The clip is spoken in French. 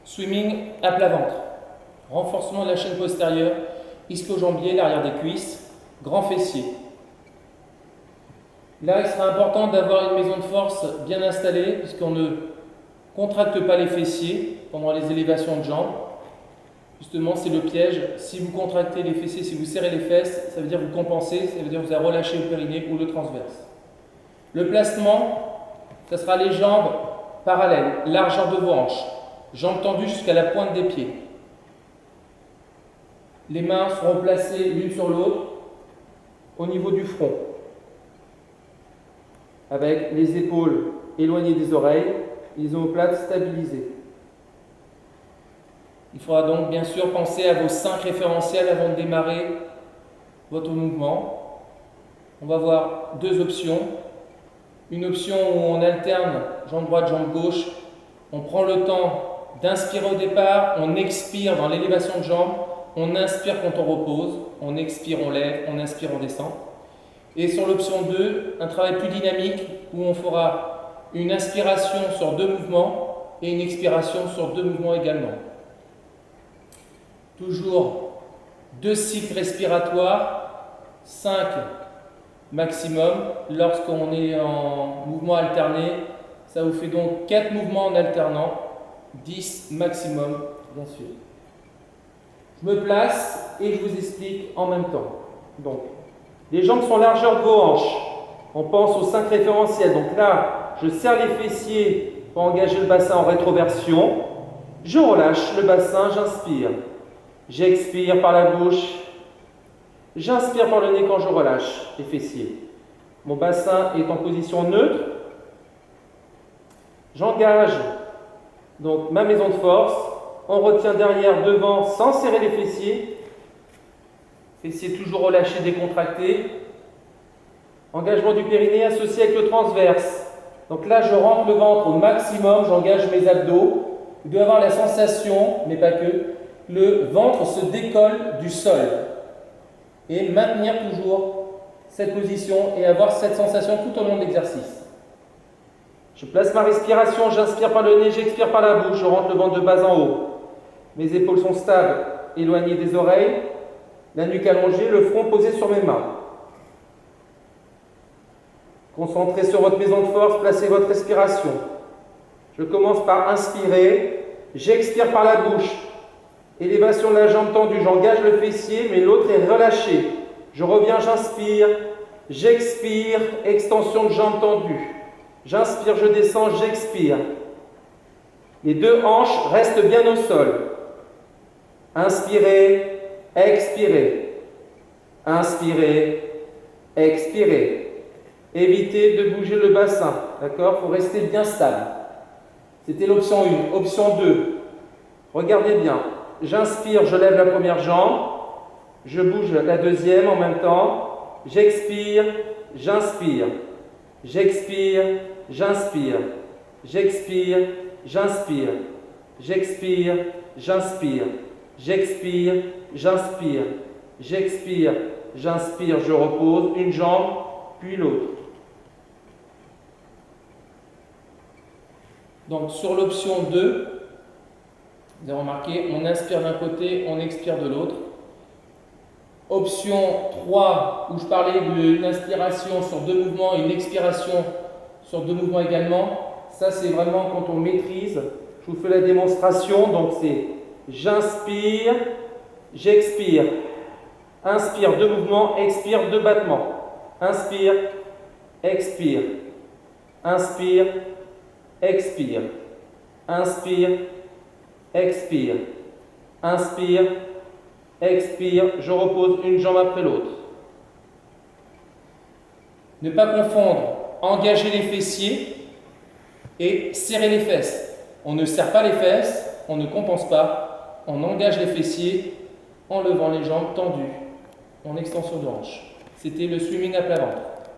Swimming à plat ventre. Renforcement de la chaîne postérieure, ischio-jambier, l'arrière des cuisses, grand fessier. Là, il sera important d'avoir une maison de force bien installée, puisqu'on ne contracte pas les fessiers pendant les élévations de jambes. Justement, c'est le piège. Si vous contractez les fessiers, si vous serrez les fesses, ça veut dire vous compensez, ça veut dire vous allez relâcher le périnée ou le transverse. Le placement, ça sera les jambes parallèles, largeur de vos hanches, jambes tendues jusqu'à la pointe des pieds. Les mains seront placées l'une sur l'autre au niveau du front, avec les épaules éloignées des oreilles, les omoplates stabilisées. Il faudra donc bien sûr penser à vos 5 référentiels avant de démarrer votre mouvement. On va voir 2 options. Une option où on alterne jambe droite, jambe gauche. On prend le temps d'inspirer au départ, on expire dans l'élévation de jambes, on inspire quand on repose, on expire, on lève, on inspire, on descend. Et sur l'option 2, un travail plus dynamique où on fera une inspiration sur 2 mouvements et une expiration sur 2 mouvements également. Toujours 2 cycles respiratoires, 5 maximum. Lorsqu'on est en mouvement alterné, ça vous fait donc 4 mouvements en alternant, 10 maximum, bien sûr. Je me place et je vous explique en même temps. Donc, les jambes sont largeur de vos hanches. On pense aux 5 référentiels. Donc là, je serre les fessiers pour engager le bassin en rétroversion. Je relâche le bassin, j'inspire. J'expire par la bouche. J'inspire par le nez quand je relâche les fessiers. Mon bassin est en position neutre. J'engage donc ma maison de force. On retient derrière, devant, sans serrer les fessiers. Fessiers toujours relâchés, décontractés. Engagement du périnée associé avec le transverse. Donc là, je rentre le ventre au maximum, j'engage mes abdos. Vous devez avoir la sensation, mais pas que, le ventre se décolle du sol. Et maintenir toujours cette position et avoir cette sensation tout au long de l'exercice. Je place ma respiration, j'inspire par le nez, j'expire par la bouche, je rentre le ventre de bas en haut. Mes épaules sont stables, éloignées des oreilles, la nuque allongée, le front posé sur mes mains. Concentrez sur votre maison de force, placez votre respiration. Je commence par inspirer, j'expire par la bouche. Élévation de la jambe tendue, j'engage le fessier, mais l'autre est relâché. Je reviens, j'inspire, j'expire, extension de jambe tendue. J'inspire, je descends, j'expire. Les 2 hanches restent bien au sol. Inspirez, expirez. Inspirez, expirez. Évitez de bouger le bassin, d'accord? Il faut rester bien stable. C'était l'option 1. Option 2. Regardez bien. J'inspire, je lève la première jambe. Je bouge la deuxième en même temps. J'expire, j'inspire. J'expire, j'inspire. J'expire, j'inspire. J'expire, j'inspire. J'expire, j'inspire. J'expire, j'inspire. Je repose une jambe, puis l'autre. Donc sur l'option 2, vous avez remarqué, on inspire d'un côté, on expire de l'autre. Option 3, où je parlais d'une inspiration sur 2 mouvements et une expiration sur 2 mouvements également. Ça, c'est vraiment quand on maîtrise. Je vous fais la démonstration. Donc, c'est j'inspire, j'expire. Inspire, 2 mouvements, expire, 2 battements. Inspire, expire. Inspire, expire. Inspire, expire. Inspire, expire. Je repose une jambe après l'autre. Ne pas confondre engager les fessiers et serrer les fesses. On ne serre pas les fesses, on ne compense pas. On engage les fessiers en levant les jambes tendues, en extension de hanche. C'était le swimming à plat ventre.